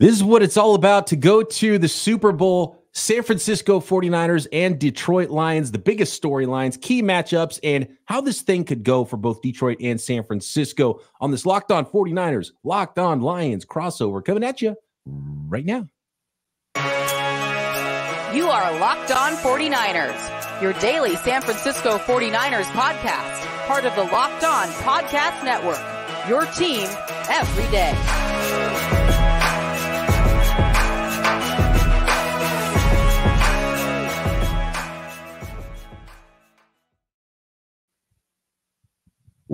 This is what it's all about to go to the Super Bowl. San Francisco 49ers and Detroit Lions, the biggest storylines, key matchups, and how this thing could go for both Detroit and San Francisco on this Locked On 49ers, Locked On Lions crossover coming at you right now. You are Locked On 49ers, your daily San Francisco 49ers podcast, part of the Locked On Podcast Network, your team every day.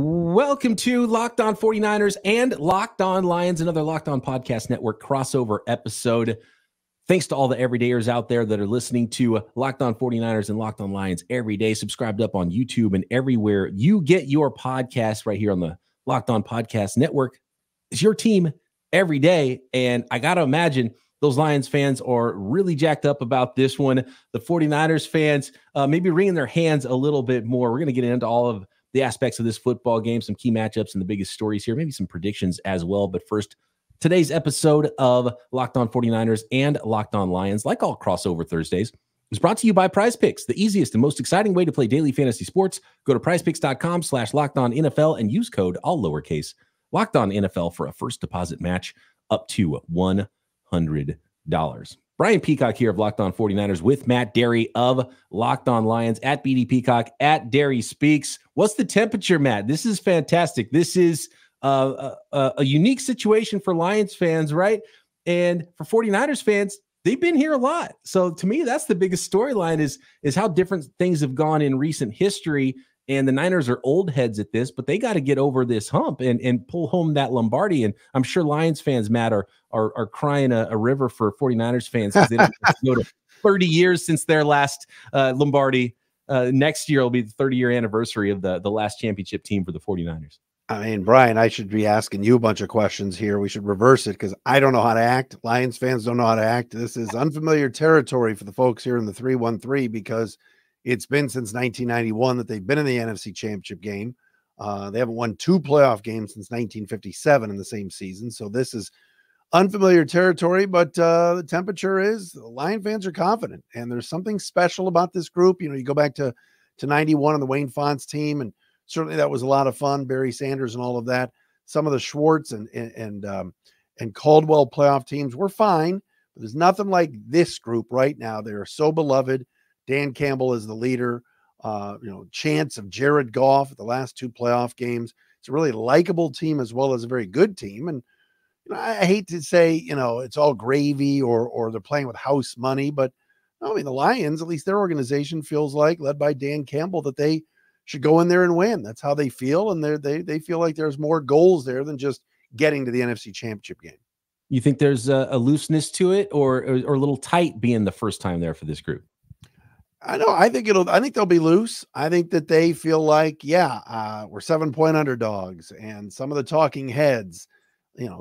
Welcome to Locked On 49ers and Locked On Lions, another Locked On Podcast Network crossover episode. Thanks to all the everydayers out there that are listening to Locked On 49ers and Locked On Lions every day, subscribed up on YouTube and everywhere you get your podcast right here on the Locked On Podcast Network. It's your team every day, and I got to imagine those Lions fans are really jacked up about this one. The 49ers fans maybe wringing their hands a little bit more. We're going to get into all of the aspects of this football game, some key matchups and the biggest stories here, maybe some predictions as well. But first, today's episode of Locked On 49ers and Locked On Lions, like all crossover Thursdays, is brought to you by PrizePicks, the easiest and most exciting way to play daily fantasy sports. Go to prizepicks.com/LockedOnNFL and use code, all lowercase, Locked On NFL for a first deposit match up to $100. Brian Peacock here of Locked On 49ers with Matt Dery of Locked On Lions at BD Peacock at Dery Speaks. What's the temperature, Matt? This is fantastic. This is a unique situation for Lions fans, right? And for 49ers fans, they've been here a lot. So to me, that's the biggest storyline is how different things have gone in recent history. And the Niners are old heads at this, but they got to get over this hump and pull home that Lombardi. And I'm sure Lions fans, Matt, are crying a river for 49ers fans because they don't go to 30 years since their last Lombardi. Next year will be the 30-year anniversary of the last championship team for the 49ers. I mean, Brian, I should be asking you a bunch of questions here. We should reverse it because I don't know how to act. Lions fans don't know how to act. This is unfamiliar territory for the folks here in the 313 because it's been since 1991 that they've been in the NFC Championship game. They haven't won two playoff games since 1957 in the same season. So this is unfamiliar territory, but the temperature is the Lion fans are confident. And there's something special about this group. You know, you go back to 91 on the Wayne Fontes team, and certainly that was a lot of fun. Barry Sanders and all of that. Some of the Schwartz and Caldwell playoff teams were fine, but there's nothing like this group right now. They are so beloved. Dan Campbell is the leader, chance of Jared Goff at the last two playoff games. It's a really likable team as well as a very good team. And I hate to say, it's all gravy or they're playing with house money, but I mean, the Lions, at least their organization feels like, led by Dan Campbell, that they should go in there and win. That's how they feel. And they feel like there's more goals there than just getting to the NFC Championship game. You think there's a looseness to it or a little tight being the first time there for this group? I know. I think they'll be loose. I think that they feel like, we're 7-point underdogs. And some of the talking heads,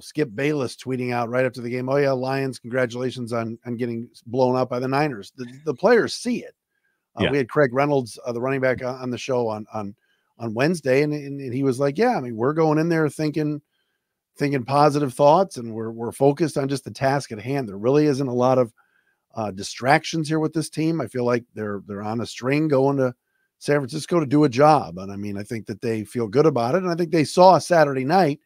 Skip Bayless tweeting out right after the game, "Oh yeah, Lions, congratulations on getting blown up by the Niners." The players see it. We had Craig Reynolds, the running back, on the show on Wednesday, and he was like, "Yeah, I mean, we're going in there thinking positive thoughts, and we're focused on just the task at hand. There really isn't a lot of distractions here with this team. I feel like they're on a string going to San Francisco to do a job. And I mean, I think that they feel good about it. And I think they saw Saturday night,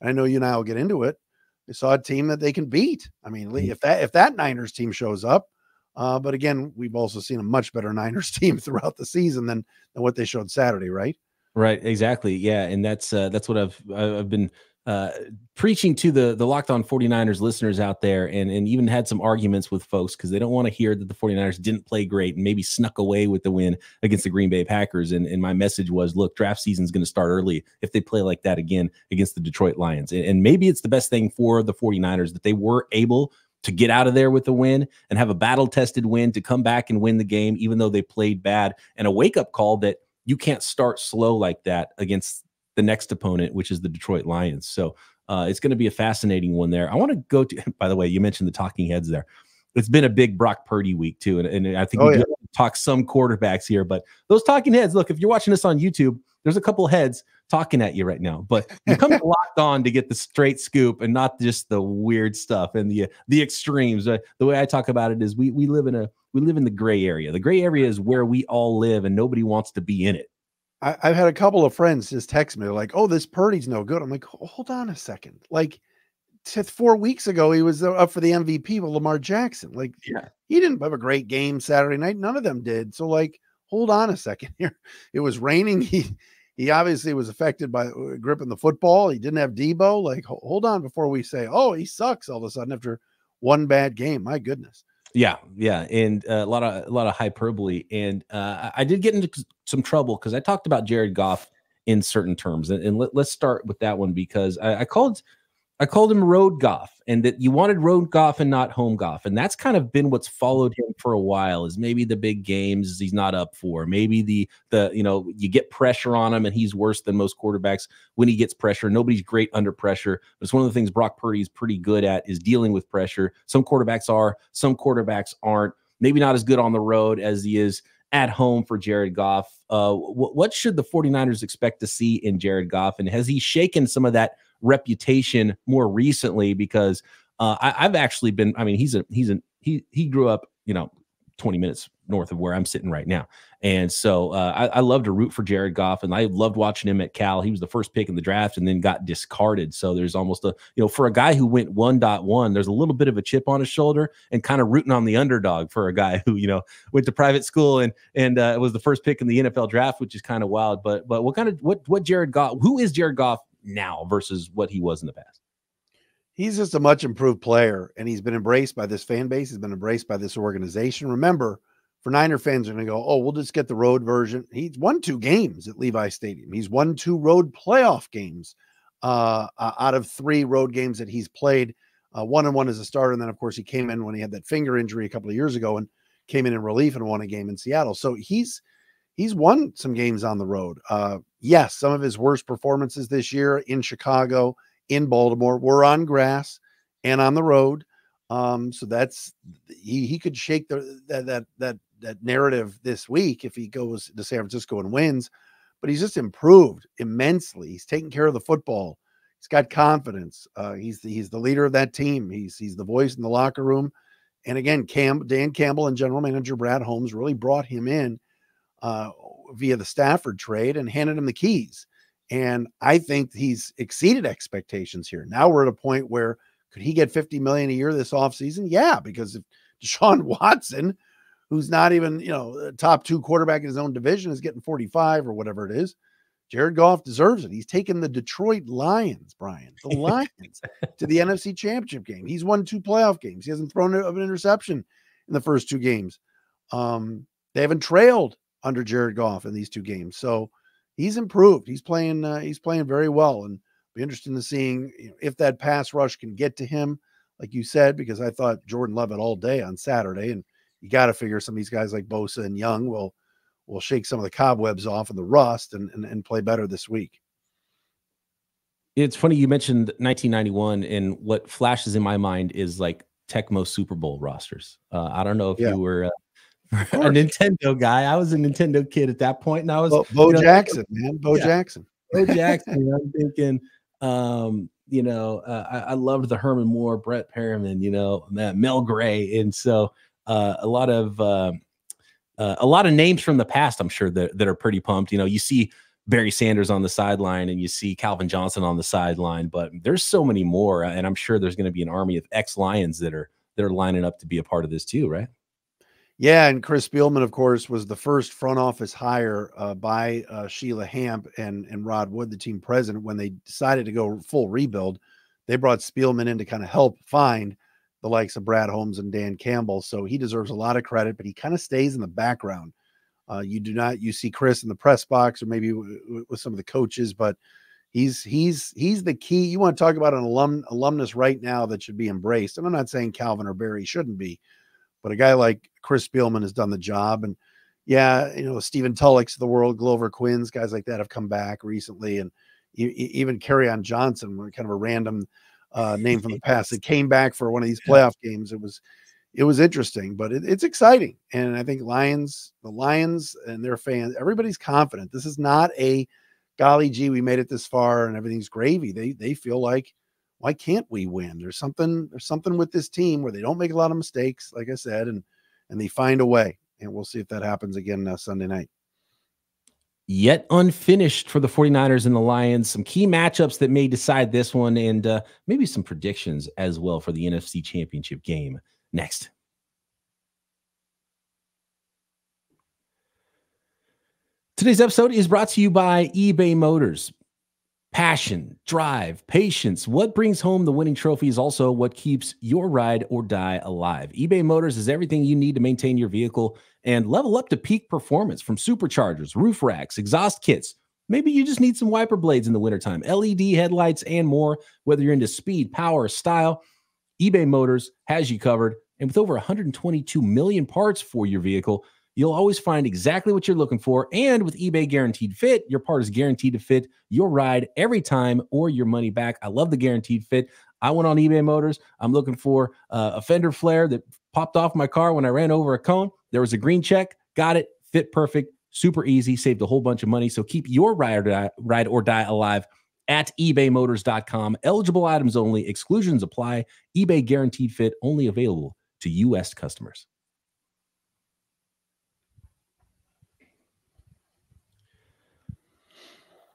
and I know you and I will get into it. They saw a team that they can beat. I mean, if that Niners team shows up, but again, we've also seen a much better Niners team throughout the season than what they showed Saturday, right? Right. Exactly. Yeah. And that's what I've been preaching to the Locked On 49ers listeners out there, and even had some arguments with folks because they don't want to hear that the 49ers didn't play great and maybe snuck away with the win against the Green Bay Packers. And my message was, look, draft season is going to start early if they play like that again against the Detroit Lions. And maybe it's the best thing for the 49ers that they were able to get out of there with a win and have a battle-tested win to come back and win the game, even though they played bad, and a wake-up call that you can't start slow like that against the next opponent, which is the Detroit Lions. So it's going to be a fascinating one there. I want to go to, by the way, you mentioned the talking heads there. It's been a big Brock Purdy week too. And I think we do talk some quarterbacks here, but those talking heads, look, if you're watching this on YouTube, there's a couple heads talking at you right now, but you come locked on to get the straight scoop and not just the weird stuff and the extremes. The way I talk about it is we live in the gray area. The gray area is where we all live and nobody wants to be in it. I've had a couple of friends just text me like, "Oh, this Purdy's no good." I'm like, hold on a second. Like 4 weeks ago, he was up for the MVP with Lamar Jackson. Like, he didn't have a great game Saturday night. None of them did. So like, hold on a second here. It was raining. He obviously was affected by gripping the football. He didn't have Debo. Like, hold on before we say, oh, he sucks all of a sudden after one bad game. My goodness. Yeah. And a lot of hyperbole. And I did get into some trouble because I talked about Jared Goff in certain terms. And let's start with that one because I called him road Goff, and that you wanted road Goff and not home Goff. And that's kind of been what's followed him for a while, is maybe the big games he's not up for. Maybe the you get pressure on him and he's worse than most quarterbacks when he gets pressure. Nobody's great under pressure. But it's one of the things Brock Purdy is pretty good at, is dealing with pressure. Some quarterbacks are, some quarterbacks aren't. Maybe not as good on the road as he is at home for Jared Goff. What should the 49ers expect to see in Jared Goff? And has he shaken some of that reputation more recently? Because I've actually been, I mean, he grew up, 20 minutes north of where I'm sitting right now. And so I love to root for Jared Goff, and I loved watching him at Cal. He was the first pick in the draft and then got discarded. So there's almost for a guy who went 1.1, there's a little bit of a chip on his shoulder and kind of rooting on the underdog for a guy who, went to private school and was the first pick in the NFL draft, which is kind of wild. But what Jared Goff, who is Jared Goff now versus what he was in the past? He's just a much improved player, and he's been embraced by this fan base. He's been embraced by this organization. Remember, for Niner fans are going to go, oh, we'll just get the road version. He's won 2 games at Levi Stadium. He's won 2 road playoff games out of 3 road games that he's played. 1-1 as a starter. And then, of course, he came in when he had that finger injury a couple of years ago and came in relief and won a game in Seattle. So he's won some games on the road. Yes, some of his worst performances this year in Chicago, in Baltimore, were on grass and on the road. So that's he could shake that narrative this week if he goes to San Francisco and wins. But he's just improved immensely. He's taking care of the football. He's got confidence. He's the leader of that team. He's the voice in the locker room. And again, Dan Campbell and general manager Brad Holmes really brought him in via the Stafford trade and handed him the keys. And I think he's exceeded expectations here. Now we're at a point where could he get $50 million a year this offseason? Yeah, because if Deshaun Watson, who's not even, a top 2 quarterback in his own division, is getting 45 or whatever it is, Jared Goff deserves it. He's taken the Detroit Lions, Brian, the Lions to the NFC Championship game. He's won 2 playoff games. He hasn't thrown an interception in the first 2 games. They haven't trailed under Jared Goff in these 2 games. So he's improved. He's playing very well, and be interested in seeing if that pass rush can get to him, like you said, because I thought Jordan loved it all day on Saturday, and you got to figure some of these guys like Bosa and Young will shake some of the cobwebs off and the rust and play better this week. It's funny you mentioned 1991, and what flashes in my mind is like Tecmo Super Bowl rosters. I don't know if you were a Nintendo guy. I was a Nintendo kid at that point, and I was Bo Jackson, man. Bo Jackson. Bo Jackson. I'm thinking, I loved the Herman Moore, Brett Perriman, Mel Gray, and so a lot of names from the past. I'm sure that are pretty pumped. You see Barry Sanders on the sideline, and you see Calvin Johnson on the sideline, but there's so many more, and I'm sure there's going to be an army of ex-Lions that are lining up to be a part of this too, right? Yeah, and Chris Spielman, of course, was the first front office hire by Sheila Hamp and Rod Wood, the team president, when they decided to go full rebuild. They brought Spielman in to kind of help find the likes of Brad Holmes and Dan Campbell. So he deserves a lot of credit, but he kind of stays in the background. You see Chris in the press box or maybe with some of the coaches, but he's the key. You want to talk about an alumnus right now that should be embraced. And I'm not saying Calvin or Barry shouldn't be, but a guy like Chris Spielman has done the job. And Stephen Tulloch's of the world, Glover Quinns, guys like that have come back recently. And even Kerryon Johnson, kind of a random name from the past, that came back for one of these playoff games. It was interesting, but it's exciting. And I think the Lions and their fans, everybody's confident. This is not a golly gee, we made it this far and everything's gravy. They feel like, why can't we win? There's something with this team where they don't make a lot of mistakes, like I said, and they find a way. And we'll see if that happens again Sunday night. Yet unfinished for the 49ers and the Lions. Some key matchups that may decide this one, and maybe some predictions as well for the NFC Championship game next. Today's episode is brought to you by eBay Motors. Passion, drive, patience. What brings home the winning trophy is also what keeps your ride or die alive. eBay Motors is everything you need to maintain your vehicle and level up to peak performance, from superchargers, roof racks, exhaust kits. Maybe you just need some wiper blades in the wintertime, LED headlights, and more. Whether you're into speed, power, style, eBay Motors has you covered. And with over 122 million parts for your vehicle, you'll always find exactly what you're looking for. And with eBay Guaranteed Fit, your part is guaranteed to fit your ride every time or your money back. I love the Guaranteed Fit. I went on eBay Motors. I'm looking for a fender flare that popped off my car when I ran over a cone. There was a green check. Got it. Fit perfect. Super easy. Saved a whole bunch of money. So keep your ride or die alive at ebaymotors.com. Eligible items only. Exclusions apply. eBay Guaranteed Fit only available to U.S. customers.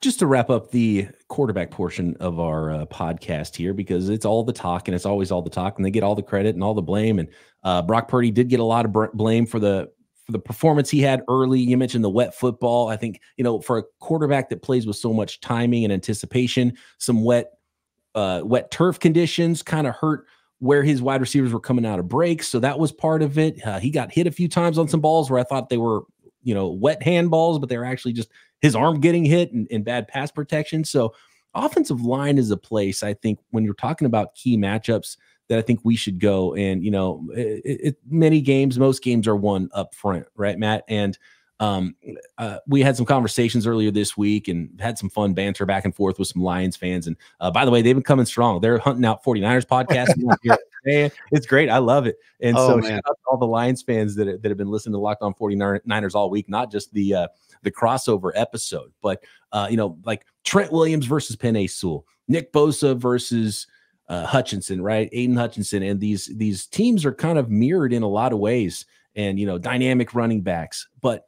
Just to wrap up the quarterback portion of our podcast here, because it's all the talk and it's always all the talk, and they get all the credit and all the blame. And Brock Purdy did get a lot of blame for the performance he had early. You mentioned the wet football. I think, for a quarterback that plays with so much timing and anticipation, some wet turf conditions kind of hurt where his wide receivers were coming out of breaks. So that was part of it. He got hit a few times on some balls where I thought they were, wet handballs, but they were actually just his arm getting hit and bad pass protection. So offensive line is a place, I think, when you're talking about key matchups, that I think we should go. And, most games are won up front, right, Matt? And we had some conversations earlier this week and had some fun banter back and forth with some Lions fans. And by the way, they've been coming strong. They're hunting out 49ers podcast. It's great. I love it. And shout out to all the Lions fans that have been listening to Locked On 49ers all week, not just the crossover episode, but like Trent Williams versus Penei Sewell, Nick Bosa versus Hutchinson, right? Aiden Hutchinson. And these teams are kind of mirrored in a lot of ways, and, dynamic running backs. But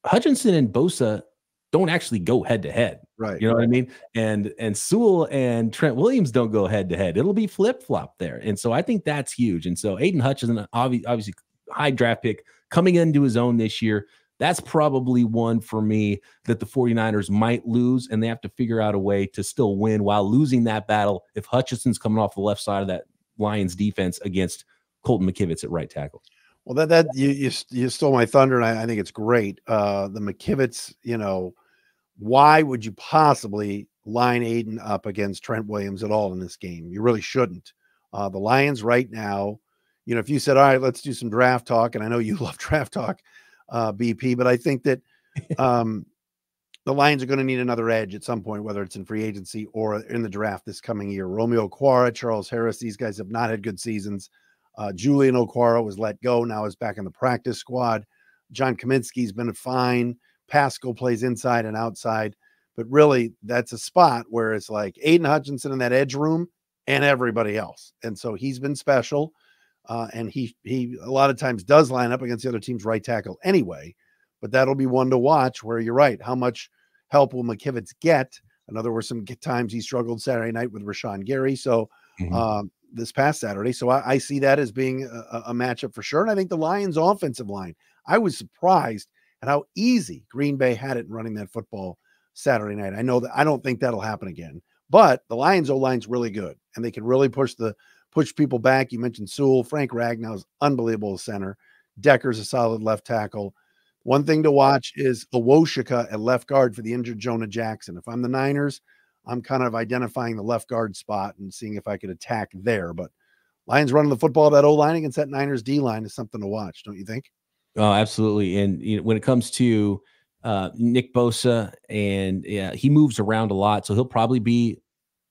Hutchinson and Bosa don't actually go head to head. Right. You know what I mean? And Sewell and Trent Williams don't go head to head. It'll be flip-flop there. And so I think that's huge. And so Aiden Hutchinson, obviously high draft pick, coming into his own this year. That's probably one for me that the 49ers might lose, and they have to figure out a way to still win while losing that battle if Hutchinson's coming off the left side of that Lions defense against Colton McKivitz at right tackle. Well, that you stole my thunder, and I think it's great. The McKivitz, why would you possibly line Aiden up against Trent Williams at all in this game? You really shouldn't. The Lions right now, if you said, all right, let's do some draft talk, and I know you love draft talk, BP, but I think that the Lions are going to need another edge at some point, whether it's in free agency or in the draft this coming year. Romeo Okwara, Charles Harris, these guys have not had good seasons. Julian Okwara was let go, now is back in the practice squad. John Kaminsky's been fine. Pascal plays inside and outside, but really that's a spot where it's like Aiden Hutchinson in that edge room and everybody else. And so he's been special. And he a lot of times does line up against the other team's right tackle anyway, but that'll be one to watch, where you're right. How much help will McKivitz get? I know there were some times he struggled Saturday night with Rashawn Gary. So this past Saturday. So I see that as being a matchup for sure. And I think the Lions offensive line, I was surprised at how easy Green Bay had it in running that football Saturday night. I know that I don't think that'll happen again, but the Lions O-line's really good, and they can really push people back. You mentioned Sewell. Frank Ragnow is unbelievable center. Decker's a solid left tackle. One thing to watch is Awoshika at left guard for the injured Jonah Jackson. If I'm the Niners, I'm kind of identifying the left guard spot and seeing if I could attack there. But Lions running the football, that O-line against that Niners D-line is something to watch, don't you think? Oh, absolutely. And when it comes to Nick Bosa, and he moves around a lot, so he'll probably be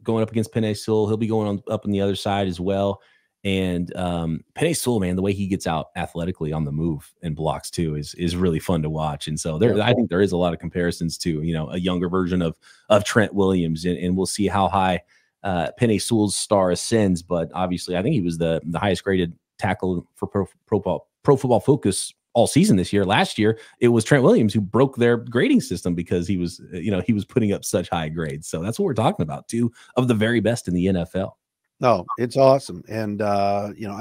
going up against Penei Sewell. He'll be going up on the other side as well. And Penei Sewell, man, the way he gets out athletically on the move and blocks too is really fun to watch. And so I think there is a lot of comparisons to, you know, a younger version of Trent Williams, and we'll see how high Penei Sewell's star ascends. But obviously, I think he was the highest graded tackle for Pro Football Focus all season this year. Last year, it was Trent Williams who broke their grading system because he was putting up such high grades. So that's what we're talking about. Two of the very best in the NFL. No, it's awesome. And, you know,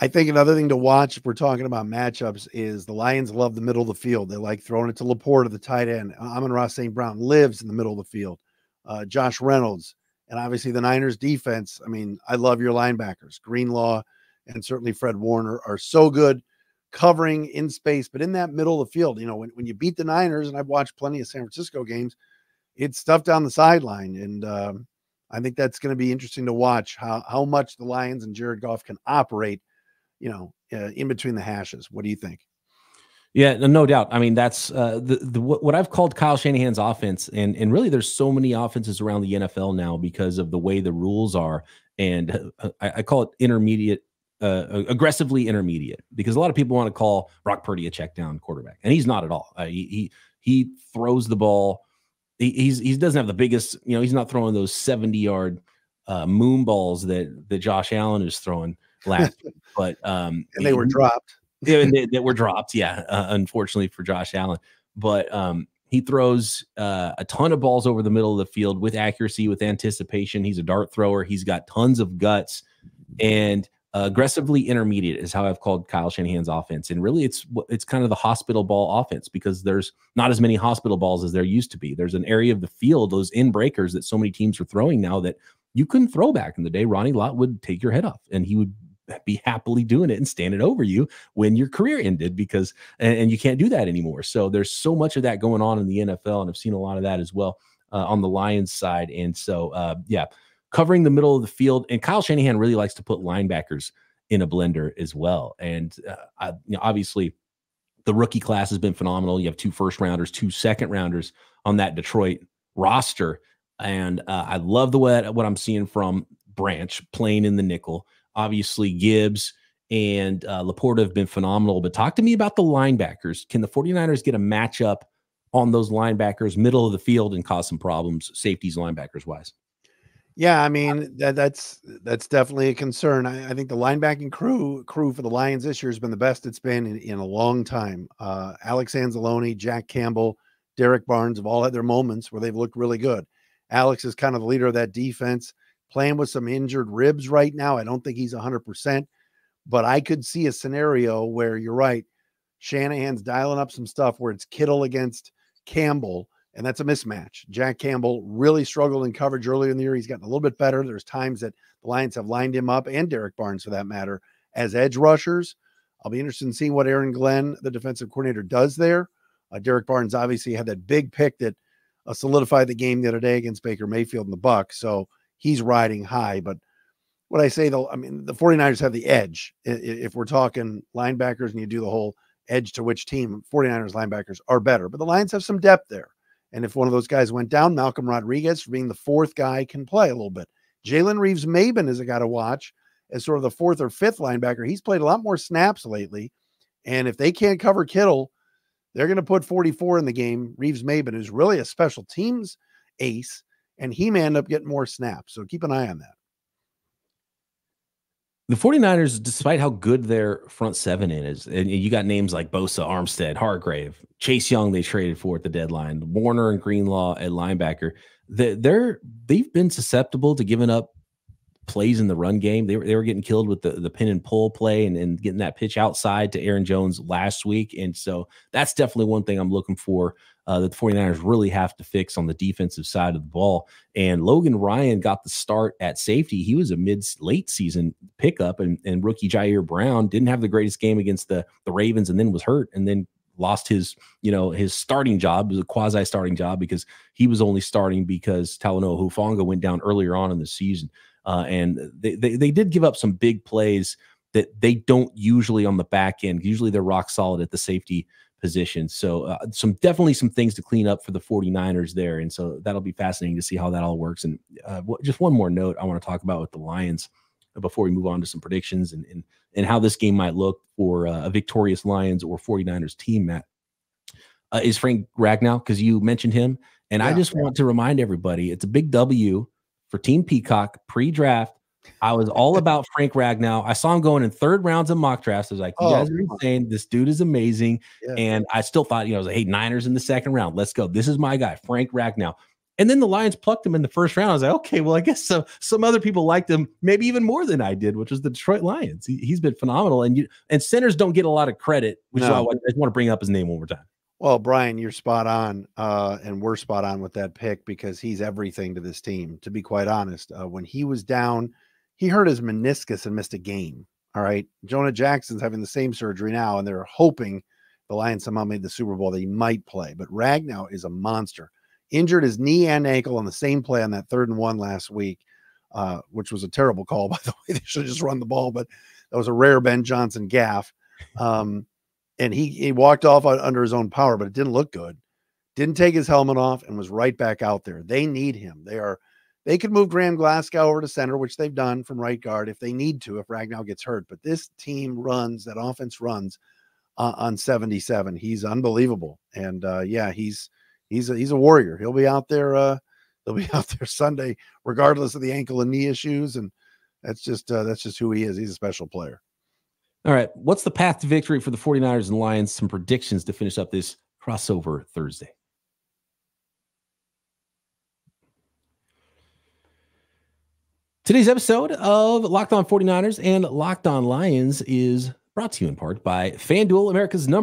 I think another thing to watch if we're talking about matchups is the Lions love the middle of the field. They like throwing it to Laporta, the tight end. Amon-Ra St. Brown lives in the middle of the field. Josh Reynolds, and obviously the Niners defense. I mean, I love your linebackers. Greenlaw and certainly Fred Warner are so good covering in space, but in that middle of the field, you know, when you beat the Niners, and I've watched plenty of San Francisco games, it's stuff down the sideline. And, I think that's going to be interesting to watch how much the Lions and Jared Goff can operate, you know, in between the hashes. What do you think? Yeah, no doubt. I mean, that's what I've called Kyle Shanahan's offense, and really, there's so many offenses around the NFL now because of the way the rules are, and I call it intermediate, aggressively intermediate, because a lot of people want to call Brock Purdy a check down quarterback, and he's not at all. He throws the ball. He doesn't have the biggest, you know, he's not throwing those 70-yard moon balls that Josh Allen is throwing last week, but and they were dropped. That were dropped, yeah, unfortunately for Josh Allen. But he throws a ton of balls over the middle of the field with accuracy, with anticipation. He's a dart thrower. He's got tons of guts, and aggressively intermediate is how I've called Kyle Shanahan's offense. And really, it's kind of the hospital ball offense, because there's not as many hospital balls as there used to be. There's an area of the field, those in breakers that so many teams are throwing now, that you couldn't throw back in the day. Ronnie Lott would take your head off, and he would be happily doing it and standing over you when your career ended, because and you can't do that anymore. So there's so much of that going on in the NFL, and I've seen a lot of that as well on the Lions side. And so yeah, covering the middle of the field, and Kyle Shanahan really likes to put linebackers in a blender as well. And you know, obviously the rookie class has been phenomenal. You have 2 first-rounders, 2 second-rounders on that Detroit roster, and I love the way what I'm seeing from Branch playing in the nickel. Obviously, Gibbs and Laporta have been phenomenal. But talk to me about the linebackers. Can the 49ers get a matchup on those linebackers, middle of the field, and cause some problems, safeties, linebackers wise? Yeah, I mean, that's definitely a concern. I think the linebacking crew for the Lions this year has been the best it's been in a long time. Alex Anzalone, Jack Campbell, Derek Barnes have all had their moments where they've looked really good. Alex is kind of the leader of that defense, playing with some injured ribs right now. I don't think he's 100%, but I could see a scenario where you're right. Shanahan's dialing up some stuff where it's Kittle against Campbell, and that's a mismatch. Jack Campbell really struggled in coverage earlier in the year. He's gotten a little bit better. There's times that the Lions have lined him up, and Derek Barnes for that matter, as edge rushers. I'll be interested in seeing what Aaron Glenn, the defensive coordinator, does there. Derek Barnes obviously had that big pick that solidified the game the other day against Baker Mayfield and the Bucs. So he's riding high. But what I say, though, I mean, the 49ers have the edge. If we're talking linebackers and you do the whole edge to which team, 49ers linebackers are better. But the Lions have some depth there. And if one of those guys went down, Malcolm Rodriguez, being the 4th guy, can play a little bit. Jalen Reeves-Maben is a guy to watch as sort of the 4th or 5th linebacker. He's played a lot more snaps lately. And if they can't cover Kittle, they're going to put 44 in the game. Reeves-Maben is really a special teams ace, and he may end up getting more snaps. So keep an eye on that. The 49ers, despite how good their front 7 is, and you got names like Bosa, Armstead, Hargrave, Chase Young they traded for at the deadline, Warner and Greenlaw at linebacker, they've been susceptible to giving up plays in the run game. They were getting killed with the pin and pull play and getting that pitch outside to Aaron Jones last week. And so that's definitely one thing I'm looking for that the 49ers really have to fix on the defensive side of the ball. And Logan Ryan got the start at safety. He was a late season pickup, and rookie Jair Brown didn't have the greatest game against the Ravens, and then was hurt, and then lost his starting job. It was a quasi starting job because he was only starting because Talanoa Hufanga went down earlier on in the season. And they did give up some big plays that they don't usually on the back end. Usually they're rock solid at the safety position. So definitely some things to clean up for the 49ers there. And so that'll be fascinating to see how that all works. And just one more note I want to talk about with the Lions. before we move on to some predictions and how this game might look for a victorious Lions or 49ers team, Matt, is Frank Ragnow, because you mentioned him. And I just want to remind everybody, it's a big W for Team Peacock pre-draft. I was all about Frank Ragnow. I saw him going in third rounds of mock drafts. I was like, you guys are insane. This dude is amazing. Yeah. And I still thought, I was like, hey, Niners in the second round. Let's go. This is my guy, Frank Ragnow. And then the Lions plucked him in the first round. I was like, okay, well, I guess some other people liked him maybe even more than I did, which was the Detroit Lions. He's been phenomenal. And centers don't get a lot of credit, which is why I just want to bring up his name one more time. Well, Brian, you're spot on, and we're spot on with that pick because he's everything to this team, to be quite honest. When he was down, he hurt his meniscus and missed a game. All right. Jonah Jackson's having the same surgery now, and they're hoping the Lions somehow made the Super Bowl that he might play. But Ragnow is a monster. Injured his knee and ankle on the same play on that 3rd and 1 last week, which was a terrible call, by the way. They should have just run the ball, but that was a rare Ben Johnson gaffe. And he walked off under his own power, but it didn't look good. Didn't take his helmet off and was right back out there. They need him. They could move Graham Glasgow over to center, which they've done from right guard if they need to, if Ragnow gets hurt. But this team runs, that offense runs on 77. He's unbelievable. And he's a warrior. He'll be out there. They'll be out there Sunday, regardless of the ankle and knee issues. And that's just who he is. He's a special player. All right. What's the path to victory for the 49ers and Lions? Some predictions to finish up this crossover Thursday. Today's episode of Locked On 49ers and Locked On Lions is brought to you in part by FanDuel, America's #1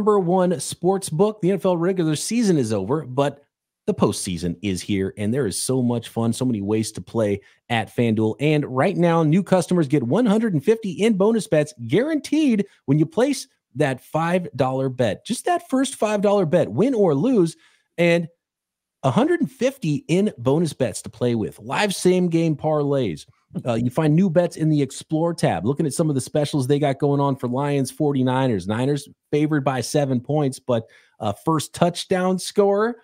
sportsbook. The NFL regular season is over, but the postseason is here, and there is so much fun, so many ways to play at FanDuel. And right now, new customers get $150 in bonus bets guaranteed when you place that $5 bet. Just that first $5 bet, win or lose, and $150 in bonus bets to play with. Live same-game parlays. You find new bets in the Explore tab. Looking at some of the specials they got going on for Lions, 49ers. Niners favored by 7 points, but first touchdown scorer,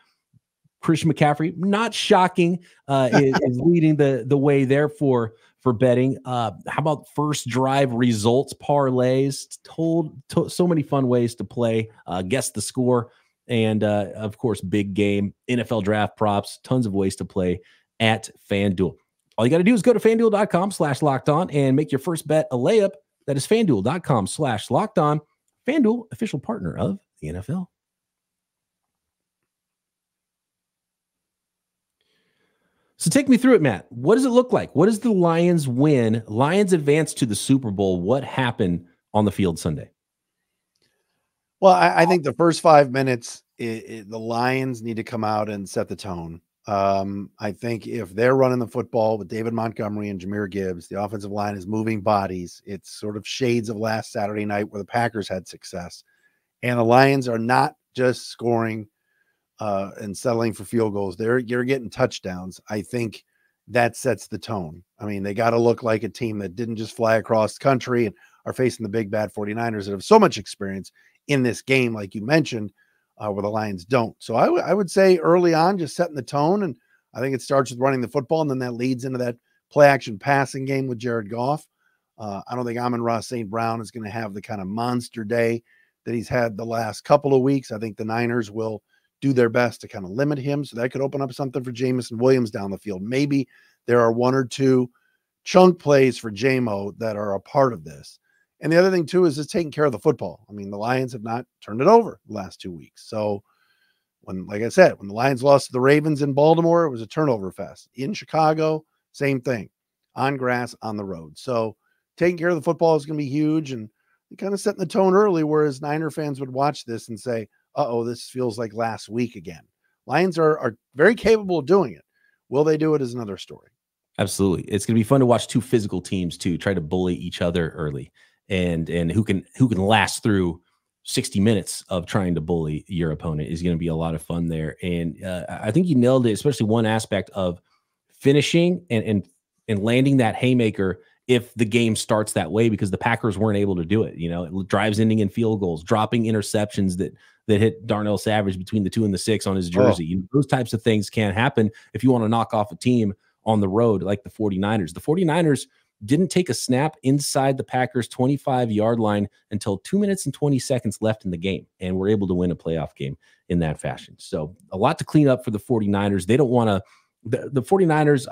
Christian McCaffrey, not shocking, is leading the way there for betting. How about first drive results parlays? So many fun ways to play. Guess the score. And, of course, big game, NFL draft props, tons of ways to play at FanDuel. All you got to do is go to FanDuel.com/lockedon and make your first bet a layup. That is FanDuel.com/lockedon. FanDuel, official partner of the NFL. So take me through it, Matt. What does it look like? What does the Lions win? Lions advance to the Super Bowl. What happened on the field Sunday? Well, I think the first 5 minutes, the Lions need to come out and set the tone. I think if they're running the football with David Montgomery and Jahmyr Gibbs, the offensive line is moving bodies. It's sort of shades of last Saturday night where the Packers had success. And the Lions are not just scoring and settling for field goals. You're getting touchdowns. I think that sets the tone. I mean, they got to look like a team that didn't just fly across the country and are facing the big bad 49ers that have so much experience in this game, like you mentioned, where the Lions don't. So I would say early on, just setting the tone. And I think it starts with running the football, and then that leads into that play action passing game with Jared Goff. I don't think Amon-Ra St. Brown is going to have the kind of monster day that he's had the last couple of weeks. I think the Niners will do their best to kind of limit him. So that could open up something for Jamison Williams down the field. Maybe there are 1 or 2 chunk plays for JMO that are a part of this. And the other thing, too, is just taking care of the football. I mean, the Lions have not turned it over the last 2 weeks. So, like I said, when the Lions lost to the Ravens in Baltimore, it was a turnover fest. In Chicago, same thing. On grass, on the road. So, taking care of the football is going to be huge. And kind of setting the tone early, whereas Niner fans would watch this and say, uh-oh, this feels like last week again. Lions are very capable of doing it. Will they do it is another story. Absolutely. It's going to be fun to watch 2 physical teams, too, try to bully each other early. And who can last through 60 minutes of trying to bully your opponent is going to be a lot of fun there. And I think you nailed it, especially one aspect of finishing and landing that haymaker if the game starts that way, because the Packers weren't able to do it. You know, drives ending in field goals, dropping interceptions that hit Darnell Savage between the 2 and the 6 on his jersey. Those types of things can't happen if you want to knock off a team on the road like the 49ers. The 49ers didn't take a snap inside the Packers 25-yard line until 2 minutes and 20 seconds left in the game, and were able to win a playoff game in that fashion. So a lot to clean up for the 49ers. They don't want to the 49ers,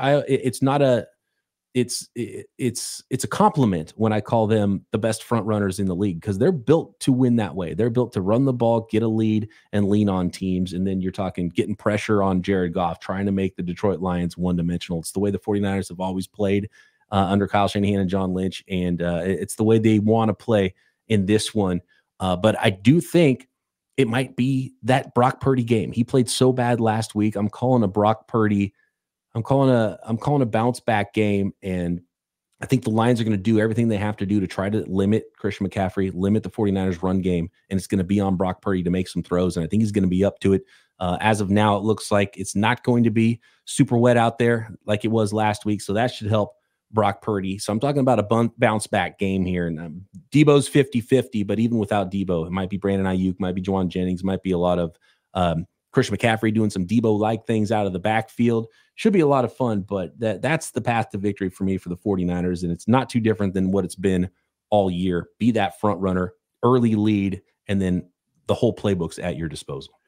it's a compliment when I call them the best front runners in the league, because they're built to win that way. They're built to run the ball, get a lead, and lean on teams. And then you're talking getting pressure on Jared Goff, trying to make the Detroit Lions one-dimensional. It's the way the 49ers have always played under Kyle Shanahan and John Lynch, and it's the way they want to play in this one. But I do think it might be that Brock Purdy game. He played so bad last week. I'm calling a Brock Purdy. I'm calling a bounce back game, and I think the Lions are going to do everything they have to do to try to limit Christian McCaffrey, limit the 49ers run game, and it's going to be on Brock Purdy to make some throws, and I think he's going to be up to it. As of now, it looks like it's not going to be super wet out there like it was last week, so that should help Brock Purdy. So I'm talking about a bounce back game here, and Debo's 50-50, but even without Debo, it might be Brandon Ayuk, might be Juwan Jennings, might be a lot of Christian McCaffrey doing some Debo-like things out of the backfield. Should be a lot of fun, but that's the path to victory for me for the 49ers, and it's not too different than what it's been all year. Be that front runner, early lead, and then the whole playbook's at your disposal.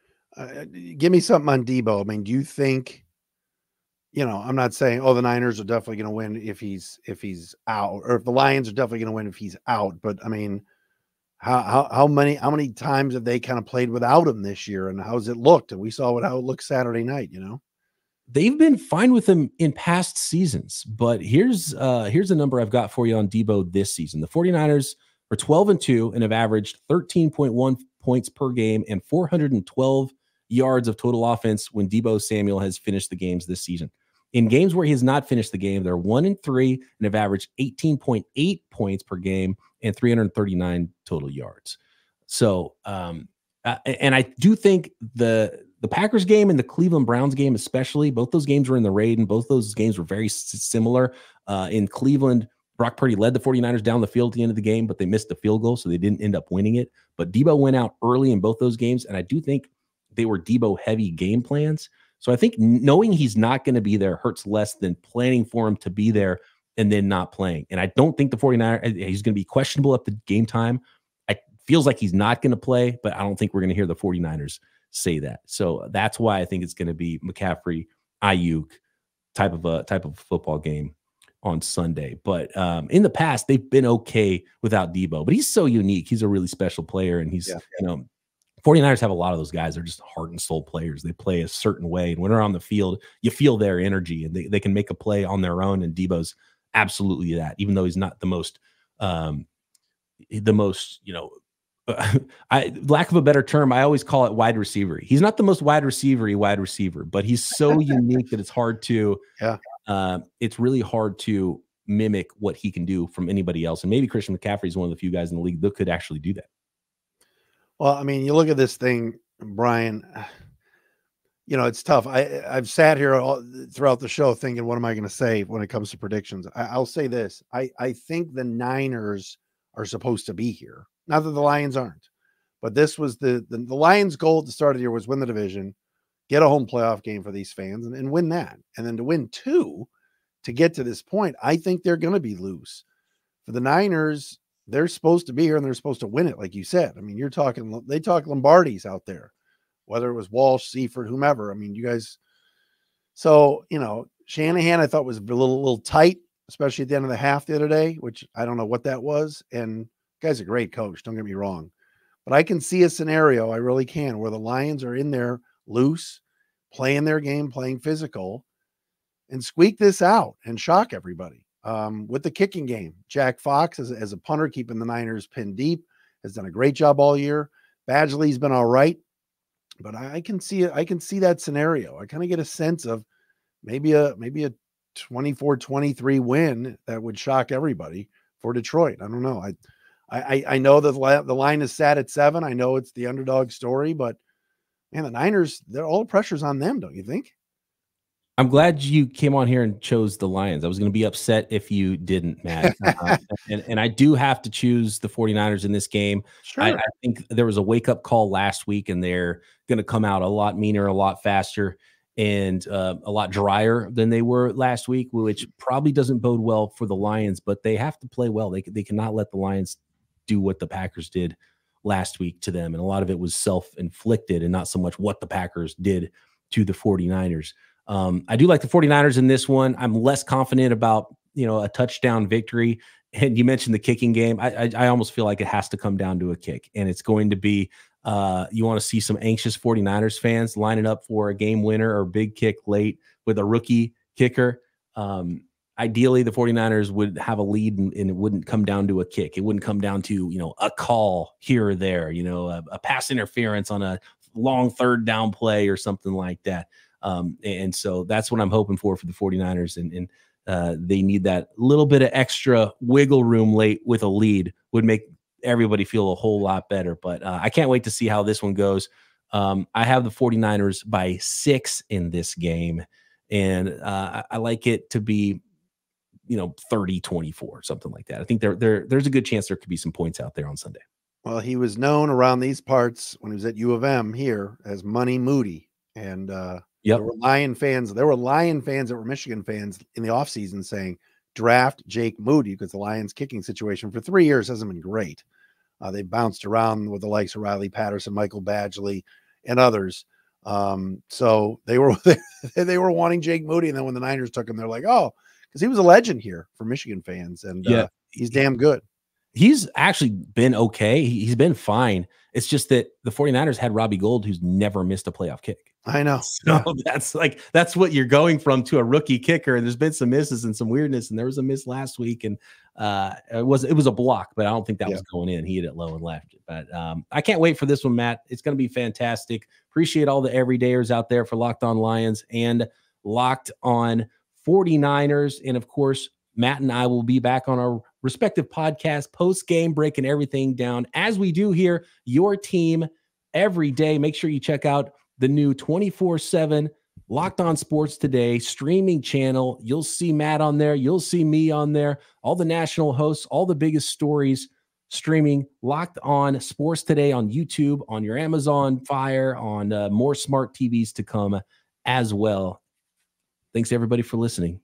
Give me something on Debo. I mean, do you think, I'm not saying, the Niners are definitely going to win if he's out, or if the Lions are definitely going to win if he's out, but I mean, how many times have they kind of played without him this year, and how's it looked? And we saw how it looked Saturday night, They've been fine with him in past seasons, but here's a number I've got for you on Debo this season. The 49ers are 12-2 and have averaged 13.1 points per game and 412 yards of total offense when Debo Samuel has finished the games this season. In games where he has not finished the game, they're 1-3 and have averaged 18.8 points per game and 339 total yards. So, and I do think the Packers game and the Cleveland Browns game, especially, both those games were in the raid, and both those games were very similar. In Cleveland, Brock Purdy led the 49ers down the field at the end of the game, but they missed the field goal, so they didn't end up winning it. But Debo went out early in both those games, and I do think they were Debo-heavy game plans. So I think knowing he's not going to be there hurts less than planning for him to be there and then not playing. And I don't think the 49ers, he's going to be questionable at the game time. It feels like he's not going to play, but I don't think we're going to hear the 49ers say that. So that's why I think it's going to be McCaffrey, Ayuk type of football game on Sunday. But in the past, they've been okay without Debo, but he's so unique. He's a really special player, and he's, 49ers have a lot of those guys. They're just heart and soul players. They play a certain way, and when they're on the field, you feel their energy, and they can make a play on their own, and Debo's absolutely that, even though he's not the most lack of a better term, I always call it wide receiver. He's not the most wide receiver, but he's so unique that it's hard to, it's really hard to mimic what he can do from anybody else. And maybe Christian McCaffrey is one of the few guys in the league that could actually do that. Well, I mean, you look at this thing, Brian, it's tough. I've sat here throughout the show thinking, what am I going to say when it comes to predictions? I'll say this. I think the Niners are supposed to be here. Not that the Lions aren't, but this was the Lions' goal at the start of the year was win the division, get a home playoff game for these fans, and win that. And then to win two to get to this point, I think they're going to be loose. For the Niners, they're supposed to be here and they're supposed to win it, like you said. I mean, they talk Lombardi's out there, whether it was Walsh, Seifert, whomever. I mean, you guys. So, Shanahan, I thought was a little tight, especially at the end of the half the other day, which I don't know what that was. And guy's a great coach, don't get me wrong, but I can see a scenario, I really can, where the Lions are in there loose, playing their game, playing physical, and squeak this out and shock everybody. With the kicking game, Jack Fox as a punter, keeping the Niners pinned deep, has done a great job all year. Badgley's been all right, but I can see it. I can see that scenario. I kind of get a sense of maybe a 24-23 win that would shock everybody for Detroit. I don't know. I know that the line is sat at 7. I know it's the underdog story, but man, the Niners, all the pressure's on them, don't you think? I'm glad you came on here and chose the Lions. I was going to be upset if you didn't, Matt. And I do have to choose the 49ers in this game. Sure. I think there was a wake-up call last week, and they're going to come out a lot meaner, a lot faster. and a lot drier than they were last week, which probably doesn't bode well for the Lions, but they have to play well. They cannot let the Lions do what the Packers did last week to them. And a lot of it was self-inflicted and not so much what the Packers did to the 49ers. I do like the 49ers in this one. I'm less confident about, a touchdown victory. And you mentioned the kicking game. I almost feel like it has to come down to a kick, and it's going to be, you want to see some anxious 49ers fans lining up for a game winner or big kick late with a rookie kicker. Ideally, the 49ers would have a lead and it wouldn't come down to a kick. It wouldn't come down to, a call here or there, a pass interference on a long third down play or something like that. And so that's what I'm hoping for the 49ers. And they need that little bit of extra wiggle room late with a lead would make everybody feel a whole lot better. But I can't wait to see how this one goes. I have the 49ers by 6 in this game. And I like it to be, 30-24, something like that. I think there's a good chance there could be some points out there on Sunday. Well, he was known around these parts when he was at U of M here as Money Moody. And there were Lion fans. There were Lion fans that were Michigan fans in the offseason saying, draft Jake Moody, because the Lions kicking situation for 3 years hasn't been great. They bounced around with the likes of Riley Patterson, Michael Badgley, and others. So they were wanting Jake Moody. And then when the Niners took him, they're like, oh, because he was a legend here for Michigan fans. And he's damn good. He's actually been okay. He's been fine. It's just that the 49ers had Robbie Gould, who's never missed a playoff kick. I know. So that's what you're going from to a rookie kicker. And there's been some misses and some weirdness. And there was a miss last week. And it was a block, but I don't think that was going in. He hit it low and left. But I can't wait for this one, Matt. It's going to be fantastic. Appreciate all the everydayers out there for Locked On Lions and Locked On 49ers. And of course, Matt and I will be back on our respective podcasts post-game, breaking everything down as we do here, your team every day. Make sure you check out the new 24/7 Locked On Sports Today streaming channel. You'll see Matt on there. You'll see me on there. All the national hosts, all the biggest stories streaming Locked On Sports Today on YouTube, on your Amazon Fire, on more smart TVs to come as well. Thanks everybody for listening.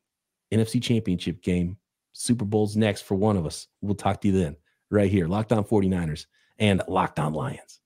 NFC Championship game. Super Bowl's next for one of us. We'll talk to you then right here. Locked On 49ers and Locked On Lions.